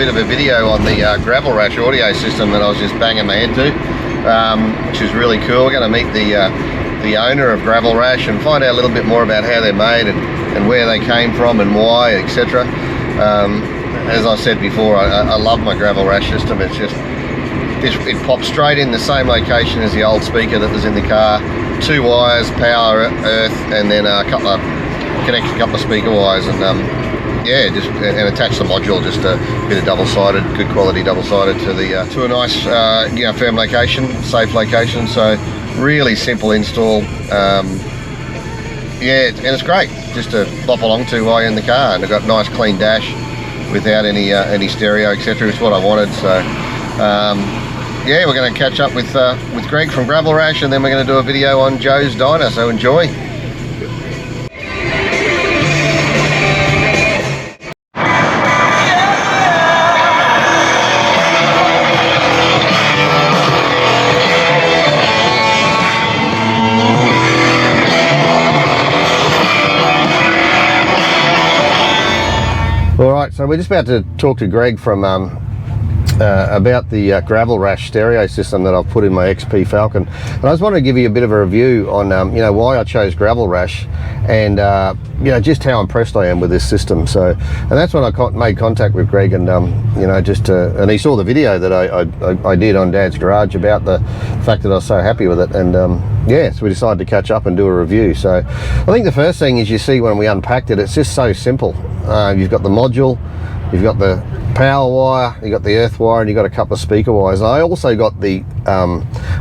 bit of a video on the Gravelrash audio system that I was just banging my head to, which is really cool. We're going to meet the owner of Gravelrash and find out a little bit more about how they're made and where they came from and why, etc. As I said before, I love my Gravelrash system. It's just, it pops straight in the same location as the old speaker that was in the car. 2 wires, power, earth, and then connect a couple of speaker wires, and yeah, and attach the module, just a bit of double-sided, good quality double-sided to a nice you know, firm location, safe location. So really simple install. Yeah, and it's great just to bop along to while you're in the car, and I've got a nice clean dash without any stereo, etc. It's what I wanted. So yeah, we're going to catch up with Greg from Gravelrash, and then we're going to do a video on Joe's Diner, so enjoy. Alright, so we're just about to talk to Greg from about the Gravelrash stereo system that I've put in my XP Falcon. And I just wanted to give you a bit of a review on you know, why I chose Gravelrash, and you know, just how impressed I am with this system. So, and that's when I made contact with Greg, and you know, just and he saw the video that I did on Dad's Garage about the fact that I was so happy with it, and yeah, so we decided to catch up and do a review. So I think the first thing is, you see when we unpacked it, it's just so simple. You've got the module, you've got the power wire, you got the earth wire, and you got a couple of speaker wires. And I also got the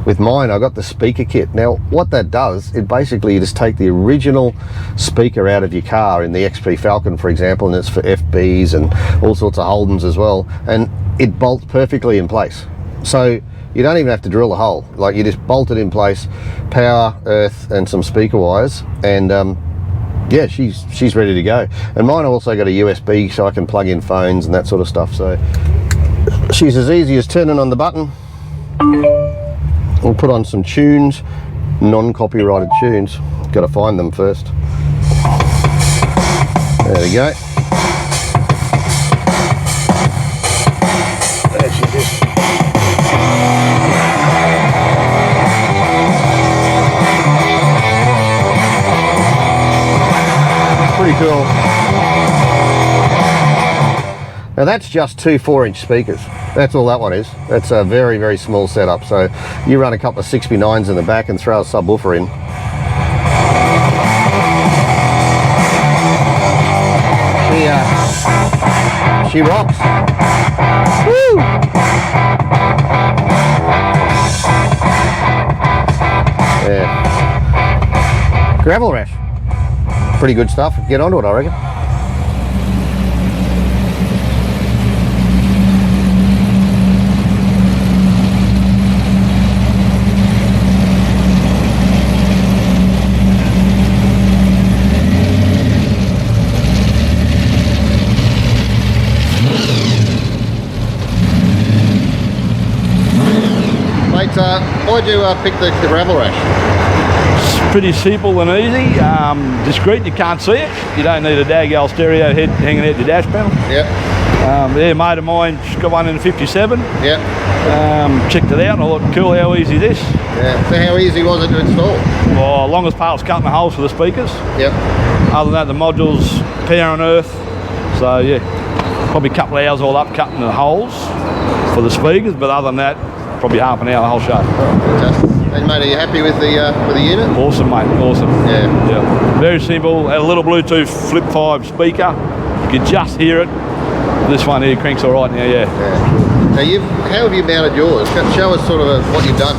with mine, I got the speaker kit. Now what that does, it basically, you just take the original speaker out of your car in the XP Falcon, for example, and it's for FBs and all sorts of Holdens as well, and it bolts perfectly in place. So you don't even have to drill a hole, like you just bolt it in place, power, earth, and some speaker wires, and yeah, she's ready to go. And mine also got a USB, so I can plug in phones and that sort of stuff. So she's as easy as turning on the button. We'll put on some tunes, non-copyrighted tunes. Got to find them first. There we go. There she is. Pretty cool. Now that's just 2 4-inch speakers. That's all that one is. That's a very, very small setup. So you run a couple of 6x9s in the back and throw a subwoofer in. She rocks. Woo! Yeah. Gravelrash. Pretty good stuff. Get onto it, I reckon. Mate, why'd you pick the Gravelrash? Pretty simple and easy, discreet, you can't see it. You don't need a DADZ stereo head hanging out your dash panel. Yep. Yeah, a mate of mine, she's got one in the 57. Yep. Checked it out and I thought, cool, how easy this? Yeah. So how easy was it to install? Well, longest part was cutting the holes for the speakers. Yep. Other than that, the module's power and earth. So yeah, probably a couple of hours all up cutting the holes for the speakers, but other than that, probably half an hour the whole show. Fantastic. And mate, are you happy with the unit? Awesome, mate, awesome. Yeah. Yeah. Very simple, had a little Bluetooth Flip 5 speaker. You can just hear it. This one here cranks all right now, yeah. Now how have you mounted yours? Show us sort of what you've done.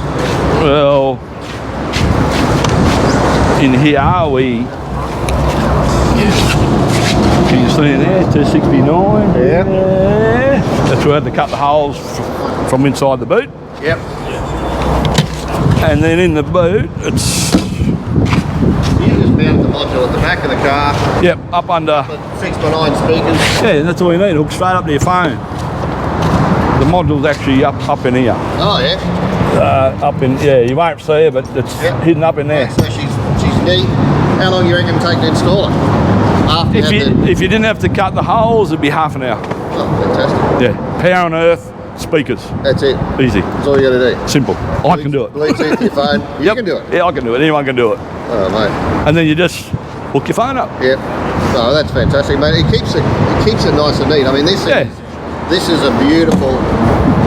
Well, in here we, can you see in there, 269? Yeah. That's where I had to cut the holes from inside the boot. Yep. And then in the boot, it's... You just mounted the module at the back of the car. Yep, up under... 6x9 speakers. Yeah, that's all you need, hook straight up to your phone. The module's actually up in here. Oh, yeah? Up in, yeah, you won't see it, but it's hidden up in there. Yeah, so she's neat. How long do you reckon it take to install it? If you didn't have to cut the holes, it'd be half an hour. Oh, fantastic. Yeah, power on earth, speakers. That's it. Easy. That's all you got to do. Simple. I can do it. Bluetooth to your phone. You can do it. Yeah, I can do it. Anyone can do it. Oh, mate. And then you just hook your phone up. Yep. Oh, that's fantastic, mate. It keeps it nice and neat. I mean, this is a beautiful,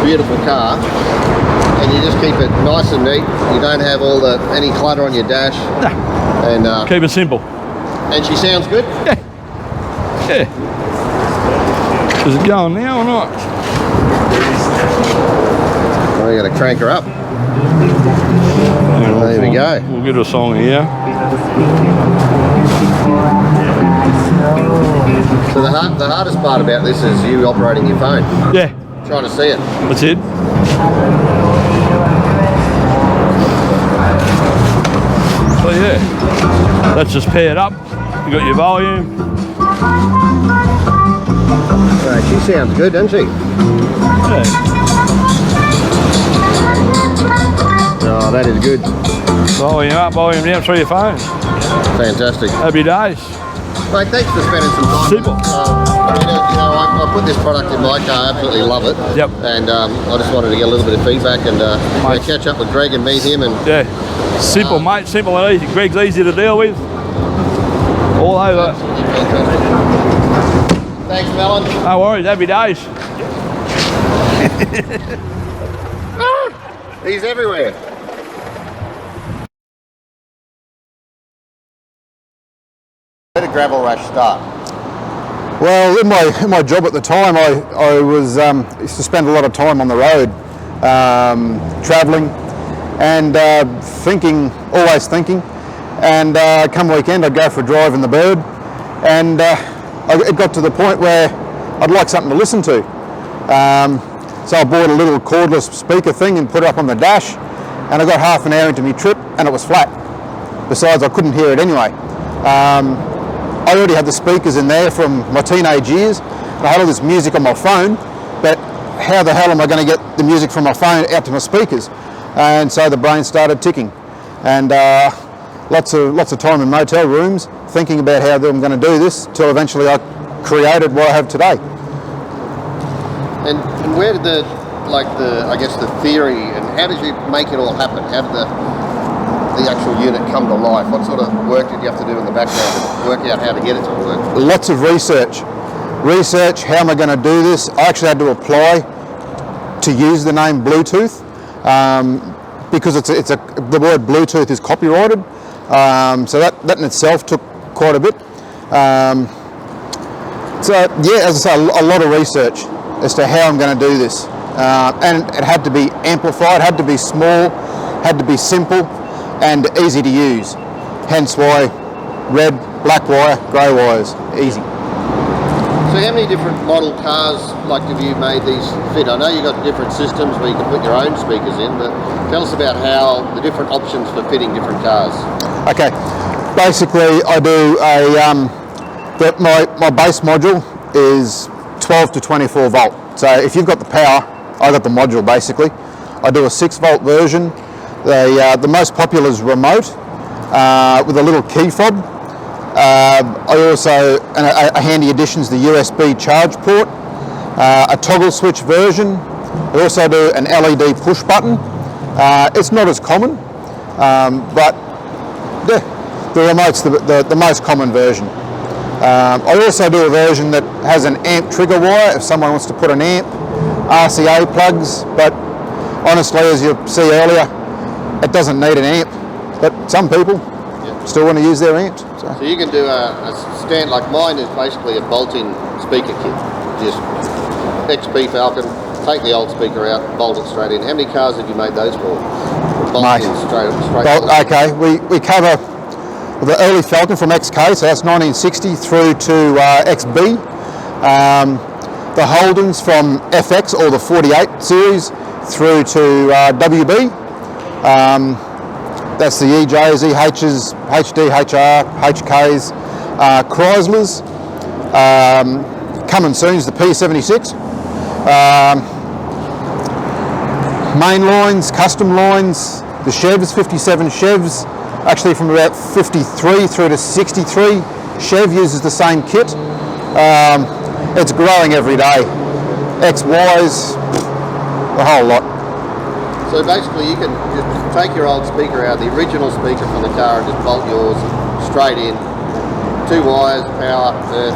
beautiful car, and you just keep it nice and neat. You don't have any clutter on your dash. Nah. And keep it simple. And she sounds good. Yeah. Yeah. Is it going now or not? Well, you got to crank her up. There we go. We'll get a song here. So the hardest part about this is you operating your phone. Yeah. Trying to see it. That's it. So yeah, that's just paired up. You got your volume. Right, she sounds good, doesn't she? Yeah. Oh, that is good. Volume up, volume down through your phone. Fantastic. Happy days. Mate, thanks for spending some time. Simple. I put this product in my car, absolutely love it. Yep. And I just wanted to get a little bit of feedback and catch up with Greg and meet him. And yeah, simple, mate, simple and easy. Greg's easy to deal with. All over. Thanks, Melon. No worries, happy days. He's everywhere. Where did Gravelrash start? Well, in my job at the time, I was used to spend a lot of time on the road, travelling and always thinking. And come weekend, I'd go for a drive in the Bird, and it got to the point where I'd like something to listen to. So I bought a little cordless speaker thing and put it up on the dash, and I got half an hour into my trip, and it was flat. Besides, I couldn't hear it anyway. I already had the speakers in there from my teenage years. I had all this music on my phone, but how the hell am I going to get the music from my phone out to my speakers? And so the brain started ticking, and lots of time in motel rooms thinking about how I'm going to do this, till eventually I created what I have today. And where did the theory, and how did you make it all happen? How did the actual unit come to life? What sort of work did you have to do in the background to work out how to get it to work? Lots of research. How am I going to do this? I actually had to apply to use the name Bluetooth because the word Bluetooth is copyrighted. So that in itself took quite a bit. So yeah, as I say, a lot of research as to how I'm going to do this. And it had to be amplified, had to be small, had to be simple and easy to use. Hence why red, black wire, grey wires, easy. So how many different model cars have you made these fit? I know you've got different systems where you can put your own speakers in, but tell us about how the different options for fitting different cars. Okay, basically I do my base module is 12 to 24 volt. So if you've got the power, I got the module basically. I do a 6 volt version. The most popular is remote with a little key fob. I also, a handy addition is the USB charge port, a toggle switch version. I also do an LED push button. It's not as common, but the remote's the most common version. I also do a version that has an amp trigger wire if someone wants to put an amp, RCA plugs, but honestly, as you see earlier, it doesn't need an amp, but some people still want to use their amps. So you can do a stand like mine is basically a bolt-in speaker kit. Just XP Falcon, take the old speaker out, bolt it straight in. How many cars have you made those for? Bolt-in straight. Okay, we cover the early Falcon from XK, so that's 1960 through to XB. The Holdens from FX or the 48 series through to WB. That's the EJs, EHs, HD, HR, HKs, Chryslers. Coming soon is the P76. Main lines, custom lines, the Chevs, 57 Chevs, actually from about 53 through to 63. Chev uses the same kit. it's growing every day. X, Y's, the whole lot. So basically you can just take your old speaker out, the original speaker from the car, and just bolt yours straight in. 2 wires, power, earth,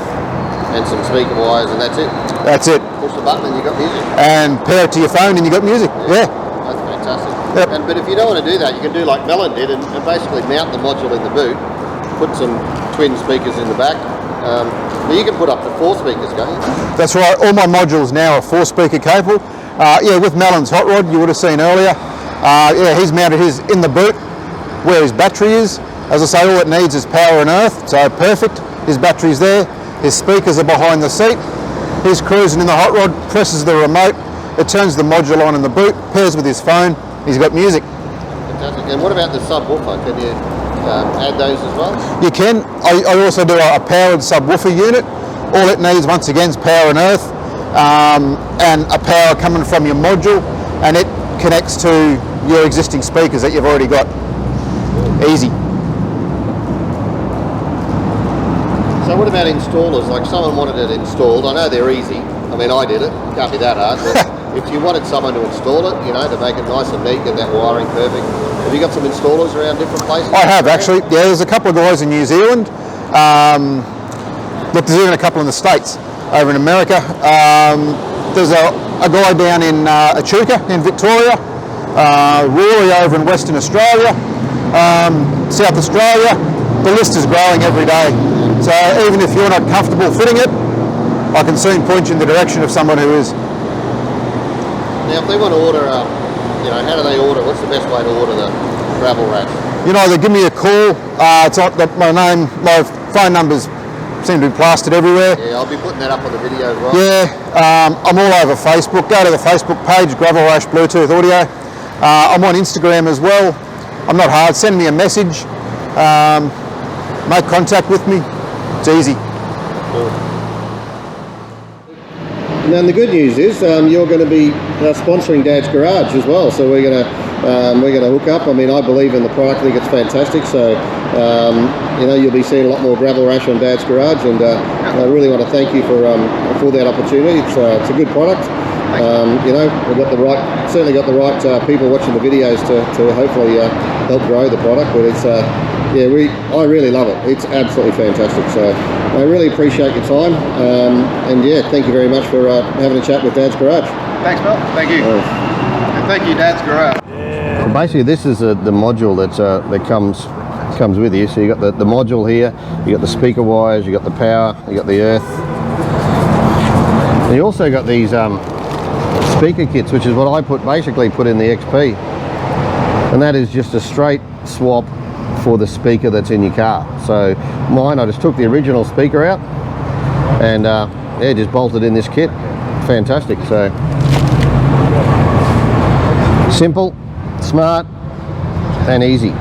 and some speaker wires, and that's it. That's it. Push the button and you got music. And pair it to your phone and you got music. Yeah. That's fantastic. Yep. But if you don't want to do that, you can do like Melon did and basically mount the module in the boot, put some twin speakers in the back. But you can put up to 4 speakers, can't you? That's right. All my modules now are 4-speaker capable. Yeah, with Melon's hot rod, you would have seen earlier. Yeah, he's mounted his in the boot where his battery is. As I say, all it needs is power and earth, so perfect. His battery's there. His speakers are behind the seat. He's cruising in the hot rod, presses the remote, it turns the module on in the boot, pairs with his phone, he's got music. Fantastic. And what about the subwoofer? Can you add those as well? You can. I also do a powered subwoofer unit. All it needs, once again, is power and earth, and a power coming from your module, and it connects to your existing speakers that you've already got. Easy. So what about installers? Like someone wanted it installed. I know they're easy. I mean, I did it. Can't be that hard. But if you wanted someone to install it, you know, to make it nice and neat, get that wiring perfect, have you got some installers around different places? I have actually. Yeah, there's a couple of guys in New Zealand. Look, there's even a couple in the States, over in America. There's a guy down in Echuca in Victoria, Rory over in Western Australia, South Australia. The list is growing every day. So even if you're not comfortable fitting it, I can soon point you in the direction of someone who is. Now, if they want to order, you know, how do they order? What's the best way to order the Gravelrash? You know, they give me a call. It's not my name, my phone numbers seem to be plastered everywhere. Yeah, I'll be putting that up on the video as well. Yeah, I'm all over Facebook. Go to the Facebook page, Gravelrash Bluetooth Audio. I'm on Instagram as well. I'm not hard. Send me a message. Make contact with me. It's easy. Cool. Now the good news is you're going to be sponsoring Dad's Garage as well. So we're going to hook up. I mean, I believe in the product. I think it's fantastic. So you know, you'll be seeing a lot more Gravelrash on Dad's Garage, and I really want to thank you for that opportunity. It's a good product. You know, we've got certainly got the right people watching the videos to hopefully help grow the product. But it's yeah, I really love it. It's absolutely fantastic. So I really appreciate your time, and yeah, thank you very much for having a chat with Dad's Garage. Thanks, Mel. Thank you. And thank you, Dad's Garage. So basically, this is the module that comes with you. So you got the module here, you got the speaker wires, you got the power, you got the earth, and you also got these speaker kits, which is what I basically put in the XP, and that is just a straight swap for the speaker that's in your car. So mine, I just took the original speaker out and yeah, just bolted in this kit. Fantastic. So simple, smart and easy.